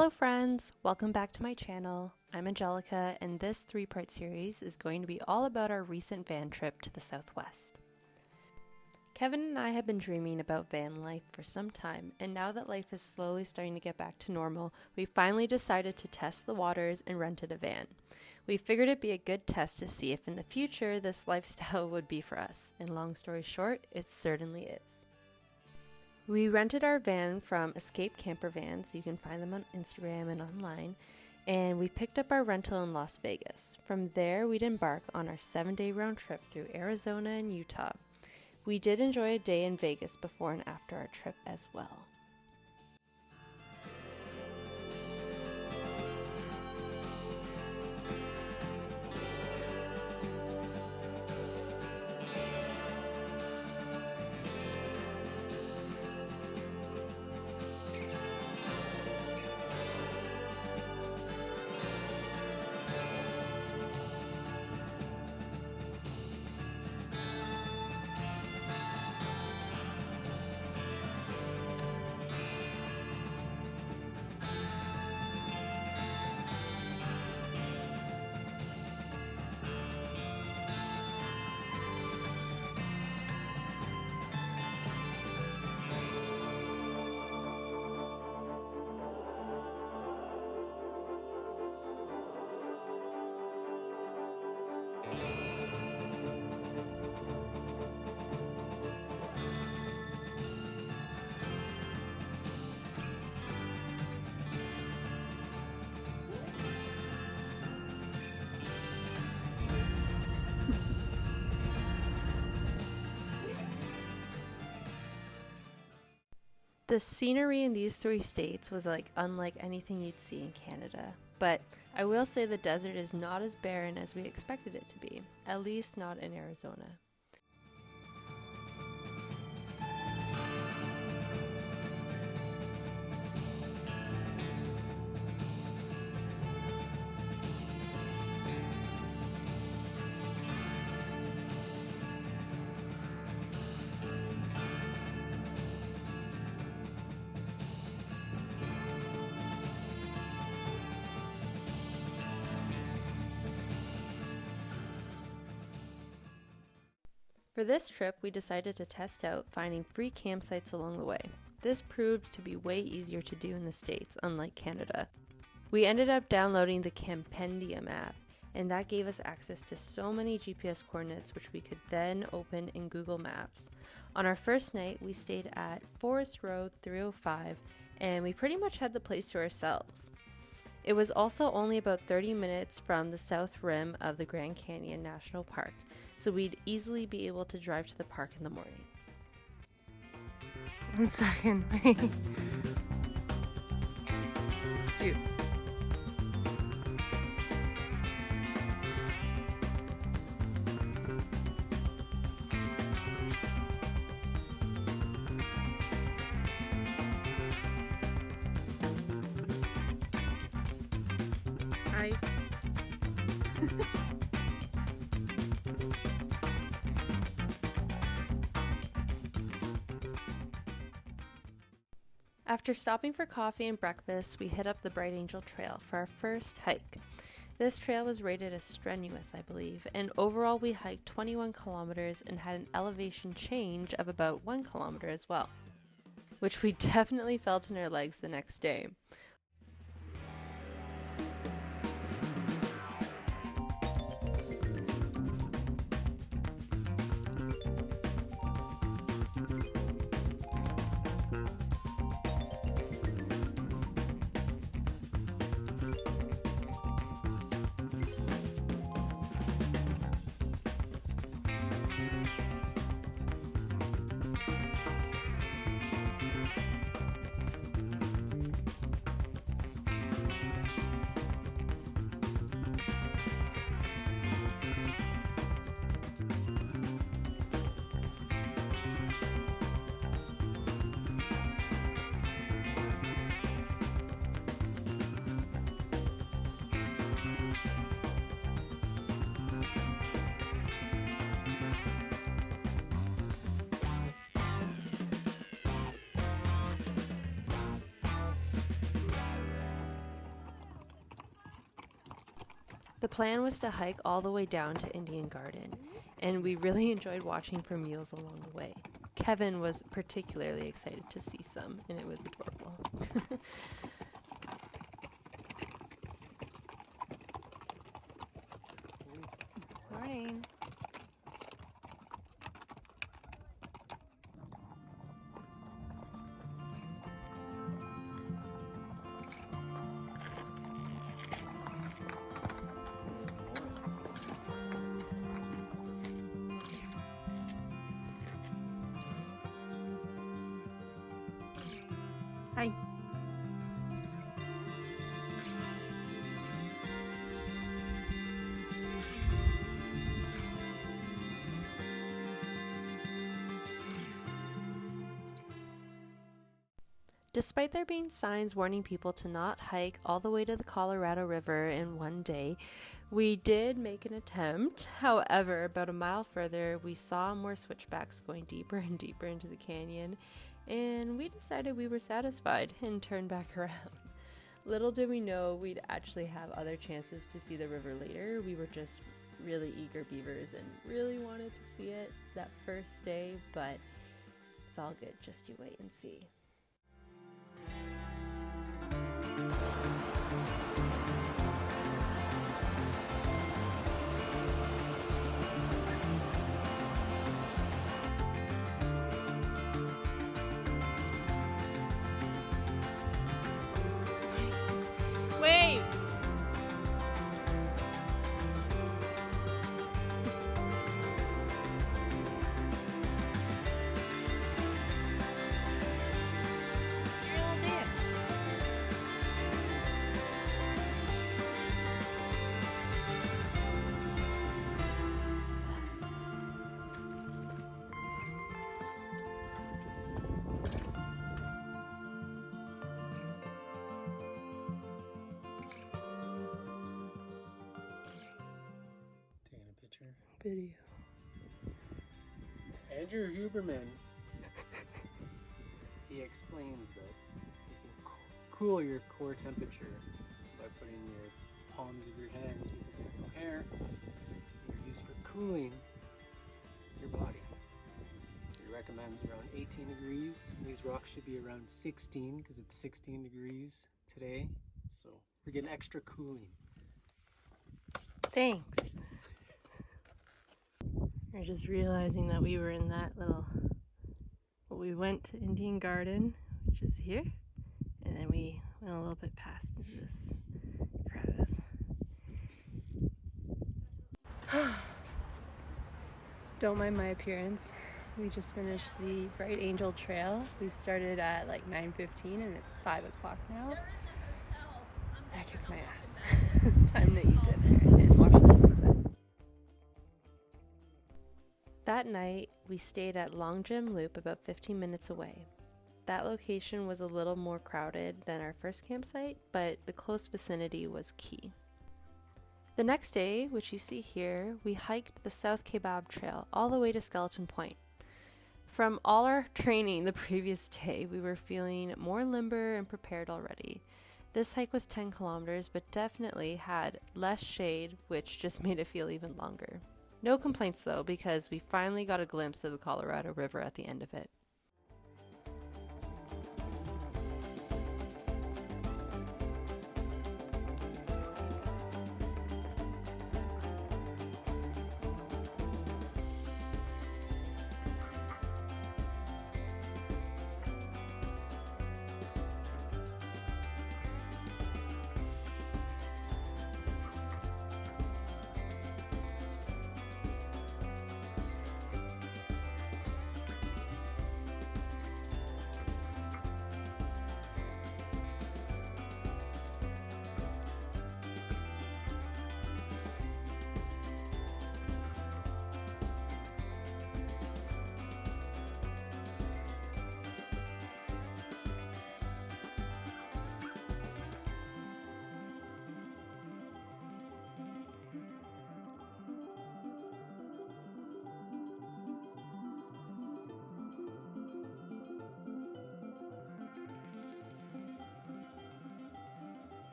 Hello friends, welcome back to my channel. I'm Angelica, and this 3-part series is going to be all about our recent van trip to the Southwest. Kevin and I have been dreaming about van life for some time, and now that life is slowly starting to get back to normal, we finally decided to test the waters and rented a van. We figured it'd be a good test to see if in the future this lifestyle would be for us, and long story short, it certainly is. We rented our van from Escape Camper Vans. You can find them on Instagram and online. And we picked up our rental in Las Vegas. From there, we'd embark on our 7-day round trip through Arizona and Utah. We did enjoy a day in Vegas before and after our trip as well. The scenery in these 3 states was unlike anything you'd see in Canada, but I will say the desert is not as barren as we expected it to be, at least not in Arizona. For this trip, we decided to test out finding free campsites along the way. This proved to be way easier to do in the States, unlike Canada. We ended up downloading the Compendium app, and that gave us access to so many GPS coordinates which we could then open in Google Maps. On our first night, we stayed at Forest Road 305, and we pretty much had the place to ourselves. It was also only about 30 minutes from the south rim of the Grand Canyon National Park, so we'd easily be able to drive to the park in the morning. 1 second, wait. Cute. Hi. After stopping for coffee and breakfast, we hit up the Bright Angel Trail for our first hike. This trail was rated as strenuous, I believe, and overall we hiked 21 kilometers and had an elevation change of about 1 kilometer as well, which we definitely felt in our legs the next day. The plan was to hike all the way down to Indian Garden, and we really enjoyed watching for mules along the way. Kevin was particularly excited to see some, and it was adorable. Morning. Hi. Despite there being signs warning people to not hike all the way to the Colorado River in one day, we did make an attempt. However, about a mile further, we saw more switchbacks going deeper and deeper into the canyon, and we decided we were satisfied and turned back around. Little did we know we'd actually have other chances to see the river later. We were just really eager beavers and really wanted to see it that first day, but it's all good. Just you wait and see. Wave. Your little dance. Taking a picture. Video. Andrew Huberman. He explains that you can cool your core temperature by putting your palms of your hands, because they have no hair, they're used for cooling your body. He recommends around 18 degrees. These rocks should be around 16 because it's 16 degrees today. So we're getting extra cooling. Thanks. We're just realizing that we were in that little. Well, we went to Indian Garden, which is here, and then we went a little bit past into this crevice. Don't mind my appearance. We just finished the Bright Angel Trail. We started at like 9:15 and it's 5 o'clock now. I kicked my ass. Time to eat dinner and watch the sunset. That night, we stayed at Long Jim Loop about 15 minutes away. That location was a little more crowded than our first campsite, but the close vicinity was key. The next day, which you see here, we hiked the South Kebab Trail all the way to Skeleton Point. From all our training the previous day, we were feeling more limber and prepared already. This hike was 10 kilometers, but definitely had less shade, which just made it feel even longer. No complaints though, because we finally got a glimpse of the Colorado River at the end of it.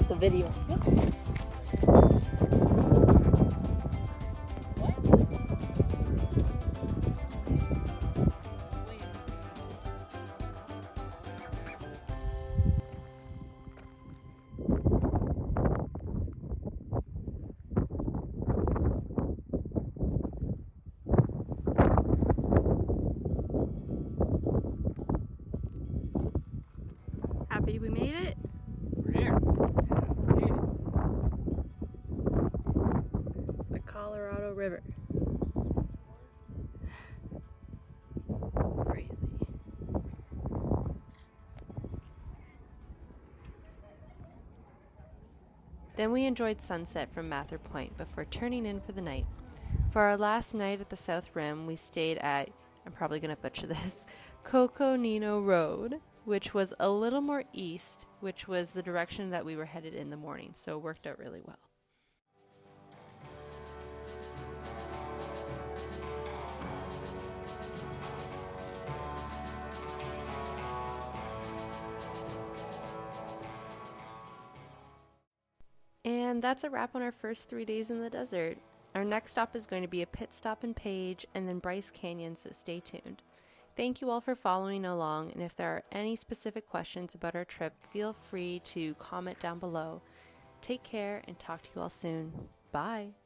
the video. Happy we made it? We're here. We made it. It's the Colorado River. Crazy. Then we enjoyed sunset from Mather Point before turning in for the night. For our last night at the South Rim, we stayed at, I'm probably going to butcher this, Coconino Road, which was a little more east, which was the direction that we were headed in the morning, so it worked out really well. And that's a wrap on our first 3 days in the desert. Our next stop is going to be a pit stop in Page and then Bryce Canyon, so stay tuned. Thank you all for following along, and if there are any specific questions about our trip, feel free to comment down below. Take care and talk to you all soon. Bye!